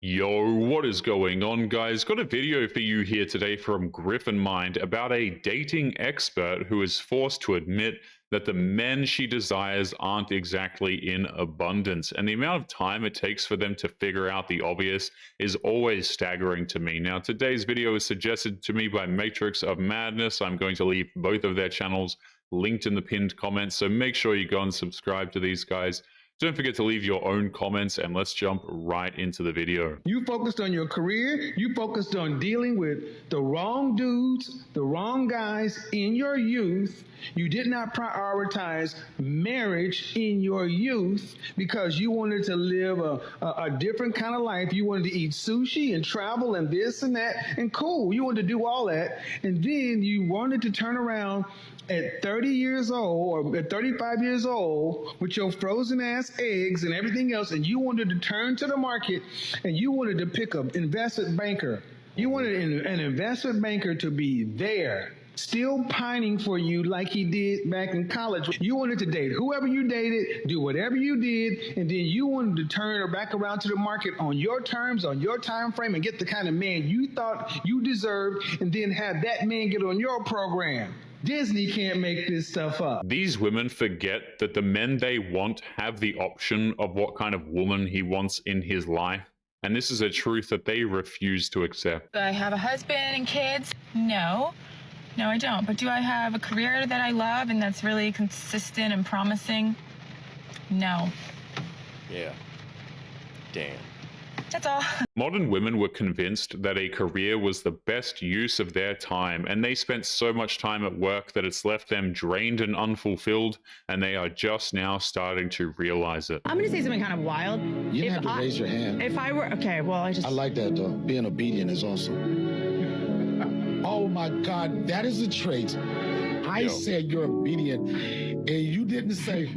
Yo, what is going on, guys? Got a video for you here today from Griffin Mind about a dating expert who is forced to admit that the men she desires aren't exactly in abundance, and the amount of time it takes for them to figure out the obvious is always staggering to me. Now, today's video is suggested to me by Matrix of Madness. I'm going to leave both of their channels linked in the pinned comments, so make sure you go and subscribe to these guys. Don't forget to leave your own comments, and let's jump right into the video. You focused on your career. You focused on dealing with the wrong dudes, the wrong guys in your youth. You did not prioritize marriage in your youth because you wanted to live a different kind of life. You wanted to eat sushi and travel and this and that, and cool. You wanted to do all that. And then you wanted to turn around at 30 years old or at 35 years old with your frozen ass eggs and everything else, and you wanted to turn to the market and you wanted to pick an investment banker. You wanted an investment banker to be there, still pining for you like he did back in college. You wanted to date whoever you dated, do whatever you did, and then you wanted to turn her back around to the market on your terms, on your time frame, and get the kind of man you thought you deserved, and then have that man get on your program. Disney can't make this stuff up. These women forget that the men they want have the option of what kind of woman he wants in his life. And this is a truth that they refuse to accept. Do I have a husband and kids? No. No, I don't. But do I have a career that I love and that's really consistent and promising? No. Yeah. Damn. That's all. Modern women were convinced that a career was the best use of their time, and they spent so much time at work that it's left them drained and unfulfilled, and they are just now starting to realize it. I'm going to say something kind of wild. You didn't have to raise your hand. If I were, okay, well, I like that, though. Being obedient is awesome. Oh, my God, that is a trait. I said you're obedient, and you didn't say,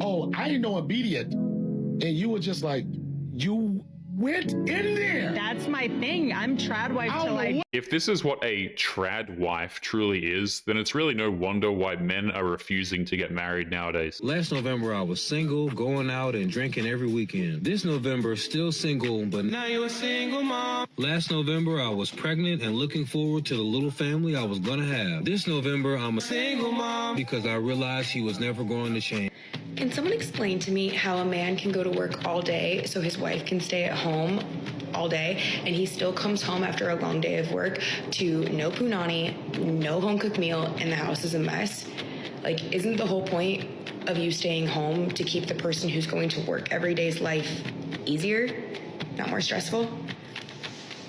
oh, I ain't no obedient. And you were just like, you went in there. That's my thing. I'm trad wife to like. If this is what a trad wife truly is, then it's really no wonder why men are refusing to get married nowadays. Last November, I was single, going out and drinking every weekend. This November, still single, but now you're a single mom. Last November, I was pregnant and looking forward to the little family I was gonna have. This November, I'm a single mom because I realized he was never going to change. Can someone explain to me how a man can go to work all day so his wife can stay at home all day and he still comes home after a long day of work to no punani, no home-cooked meal, and the house is a mess? Like, isn't the whole point of you staying home to keep the person who's going to work every day's life easier, not more stressful?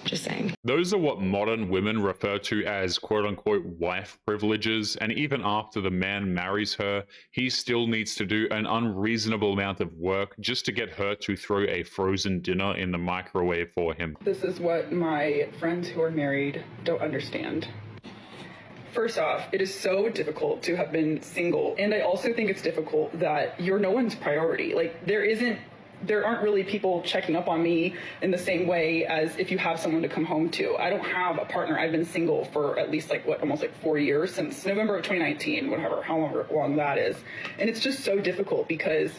Just saying. Those are what modern women refer to as quote-unquote wife privileges, and even after the man marries her, he still needs to do an unreasonable amount of work just to get her to throw a frozen dinner in the microwave for him. This is what my friends who are married don't understand. First off, it is so difficult to have been single, and I also think it's difficult that you're no one's priority. Like, there aren't really people checking up on me in the same way as if you have someone to come home to. I don't have a partner. I've been single for at least almost 4 years, since November of 2019, however long that is. And it's just so difficult because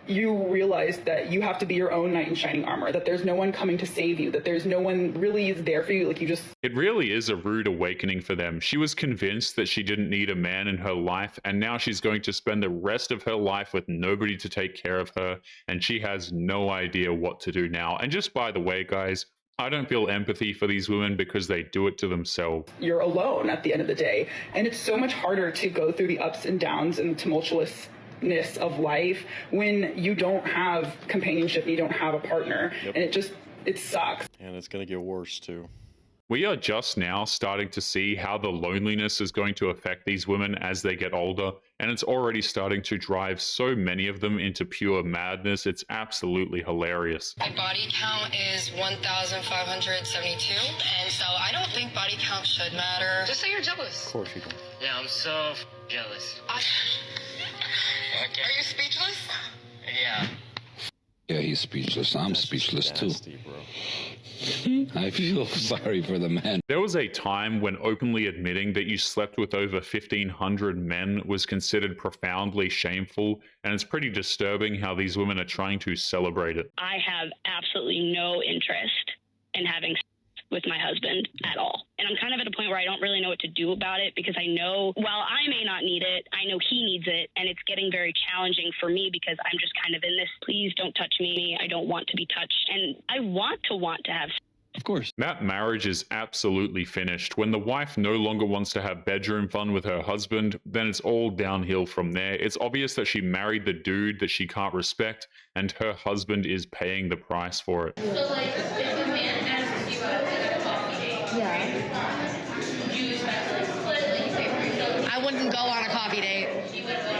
you realize that you have to be your own knight in shining armor, that there's no one coming to save you, that there's no one really there for you. It really is a rude awakening for them. She was convinced that she didn't need a man in her life, and now she's going to spend the rest of her life with nobody to take care of her, and she has no idea what to do now. And just by the way, guys, I don't feel empathy for these women because they do it to themselves. You're alone at the end of the day, and it's so much harder to go through the ups and downs and the tumultuousness of life when you don't have companionship, you don't have a partner. And it sucks. And it's going to get worse too. We are just now starting to see how the loneliness is going to affect these women as they get older, and it's already starting to drive so many of them into pure madness. It's absolutely hilarious. My body count is 1,572, and so I don't think body count should matter. Just say you're jealous. Of course you do. Yeah, I'm so jealous. Okay. Are you speechless? Yeah. Yeah, he's speechless. I'm speechless nasty, too. Bro. I feel sorry for the man. There was a time when openly admitting that you slept with over 1,500 men was considered profoundly shameful, and it's pretty disturbing how these women are trying to celebrate it. I have absolutely no interest in having sex with my husband at all. And I'm kind of at a point where I don't really know what to do about it, because I know while I may not need it, I know he needs it. And it's getting very challenging for me because I'm just kind of in this, please don't touch me. I don't want to be touched. And I want to have sex. Of course. That marriage is absolutely finished. When the wife no longer wants to have bedroom fun with her husband, then it's all downhill from there. It's obvious that she married the dude that she can't respect, and her husband is paying the price for it. So, like, if a man asks you out at a coffee date, would you expect to, like, split, like, you pay for yourself? I wouldn't go on a coffee date.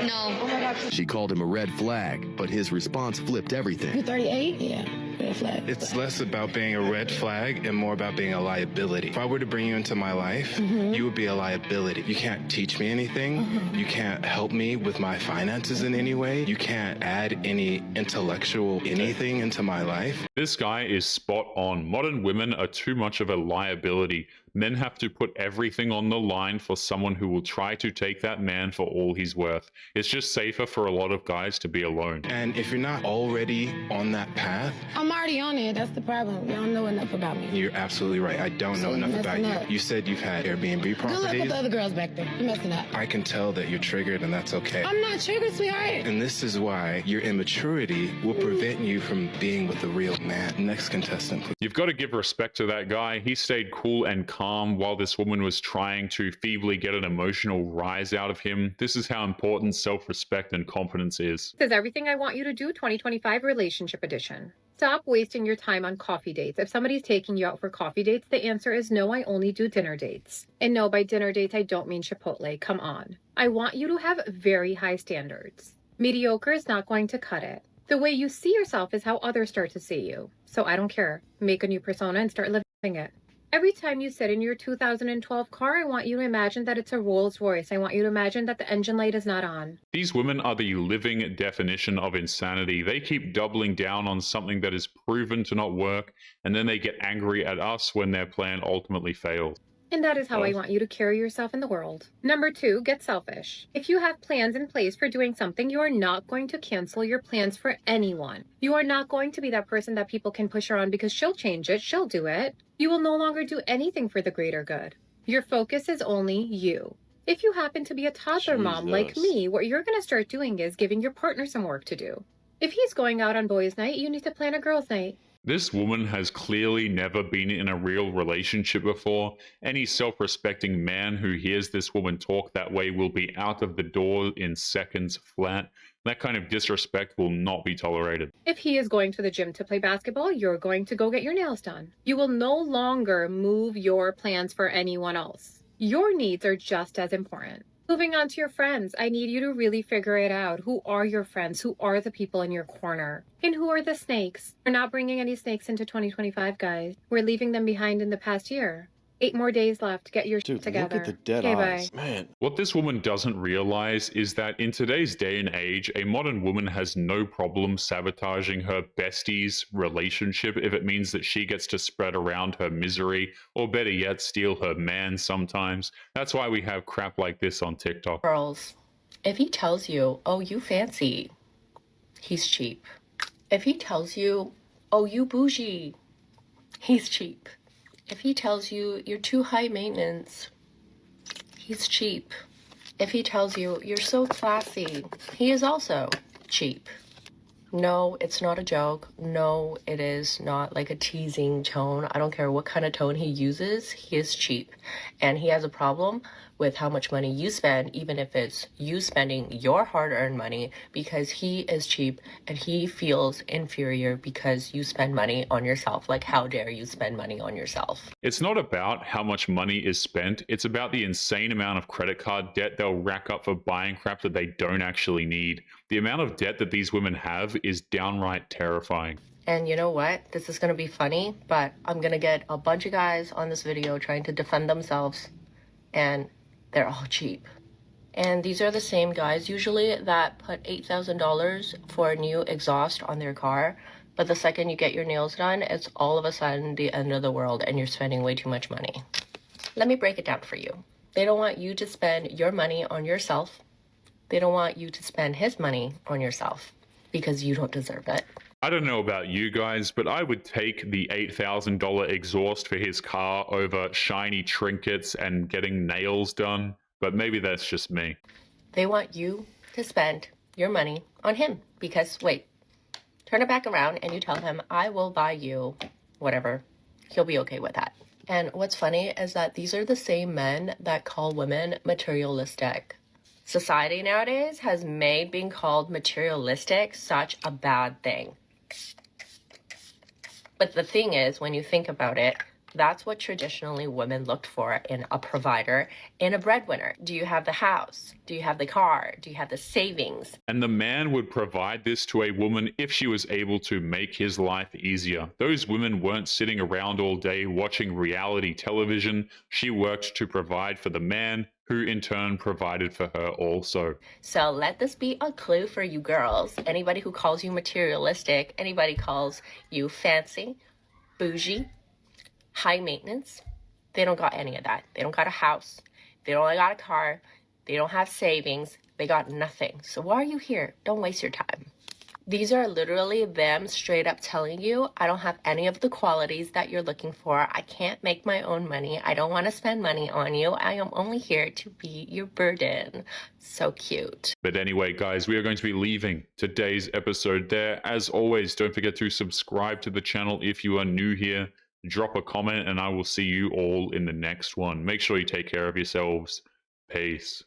No. Oh my gosh. She called him a red flag, but his response flipped everything. You're 38? Yeah. Red flag. It's less about being a red flag and more about being a liability. If I were to bring you into my life, you would be a liability. You can't teach me anything. You can't help me with my finances in any way. You can't add any intellectual anything into my life. This guy is spot on. Modern women are too much of a liability. Men have to put everything on the line for someone who will try to take that man for all he's worth. It's just safer for a lot of guys to be alone. And if you're not already on that path, I'm already on it. That's the problem. You don't know enough about me. you're absolutely right. I don't know enough about you. You said you've had Airbnb Good luck with properties. the other girls back there. You're messing up. I can tell that you're triggered, and that's okay. I'm not triggered, sweetheart. And this is why your immaturity will prevent you from being with the real man. Next contestant, please. You've got to give respect to that guy. He stayed cool and calm while this woman was trying to feebly get an emotional rise out of him. This is how important self-respect and confidence is. This is Everything I Want You to Do 2025 Relationship Edition. Stop wasting your time on coffee dates. If somebody's taking you out for coffee dates, the answer is no, I only do dinner dates. And no, by dinner dates, I don't mean Chipotle. Come on. I want you to have very high standards. Mediocre is not going to cut it. The way you see yourself is how others start to see you. So I don't care. Make a new persona and start living it. Every time you sit in your 2012 car, I want you to imagine that it's a Rolls Royce. I want you to imagine that the engine light is not on. These women are the living definition of insanity. They keep doubling down on something that is proven to not work, and then they get angry at us when their plan ultimately fails. And that is how I want you to carry yourself in the world. Number 2, get selfish. If you have plans in place for doing something, you are not going to cancel your plans for anyone. You are not going to be that person that people can push around because she'll change it, she'll do it. You will no longer do anything for the greater good. Your focus is only you. If you happen to be a toddler mom like me, what you're going to start doing is giving your partner some work to do. If he's going out on boys' night, you need to plan a girls' night. This woman has clearly never been in a real relationship before. Any self-respecting man who hears this woman talk that way will be out of the door in seconds flat. That kind of disrespect will not be tolerated. If he is going to the gym to play basketball, you're going to go get your nails done. You will no longer move your plans for anyone else. Your needs are just as important. Moving on to your friends, I need you to really figure it out. Who are your friends? Who are the people in your corner? And who are the snakes? We're not bringing any snakes into 2025, guys. We're leaving them behind in the past year. 8 more days left. Get your shit together. Look at the dead eyes. Man. What this woman doesn't realize is that in today's day and age, a modern woman has no problem sabotaging her bestie's relationship if it means that she gets to spread around her misery, or better yet, steal her man sometimes. That's why we have crap like this on TikTok. Girls, if he tells you, oh, you fancy, he's cheap. If he tells you, oh, you bougie, he's cheap. If he tells you you're too high maintenance, he's cheap. If he tells you you're so classy, he is also cheap. No, it's not a joke. No, it is not like a teasing tone. I don't care what kind of tone he uses, he is cheap. And he has a problem with how much money you spend, even if it's you spending your hard-earned money, because he is cheap and he feels inferior because you spend money on yourself. Like, how dare you spend money on yourself? It's not about how much money is spent. It's about the insane amount of credit card debt they'll rack up for buying crap that they don't actually need. The amount of debt that these women have is downright terrifying. And you know what? This is going to be funny, but I'm going to get a bunch of guys on this video trying to defend themselves, and they're all cheap. And these are the same guys usually that put $8,000 for a new exhaust on their car, but the second you get your nails done, it's all of a sudden the end of the world and you're spending way too much money. Let me break it down for you. They don't want you to spend your money on yourself. They don't want you to spend his money on yourself because you don't deserve it. I don't know about you guys, but I would take the $8,000 exhaust for his car over shiny trinkets and getting nails done. But maybe that's just me. They want you to spend your money on him because, wait, turn it back around and you tell him, I will buy you whatever. He'll be okay with that. And what's funny is that these are the same men that call women materialistic. Society nowadays has made being called materialistic such a bad thing. But the thing is, when you think about it, that's what traditionally women looked for in a provider, in a breadwinner. Do you have the house? Do you have the car? Do you have the savings? And the man would provide this to a woman if she was able to make his life easier. Those women weren't sitting around all day watching reality television. She worked to provide for the man, who in turn provided for her also. So let this be a clue for you girls. Anybody who calls you materialistic, anybody calls you fancy, bougie, high maintenance, they don't got any of that. They don't got a house. They don't got a car. They don't have savings. They got nothing. So why are you here? Don't waste your time. These are literally them straight up telling you, I don't have any of the qualities that you're looking for. I can't make my own money. I don't want to spend money on you. I am only here to be your burden. So cute. But anyway, guys, we are going to be leaving today's episode there. As always, don't forget to subscribe to the channel if you are new here. Drop a comment and I will see you all in the next one. Make sure you take care of yourselves. Peace.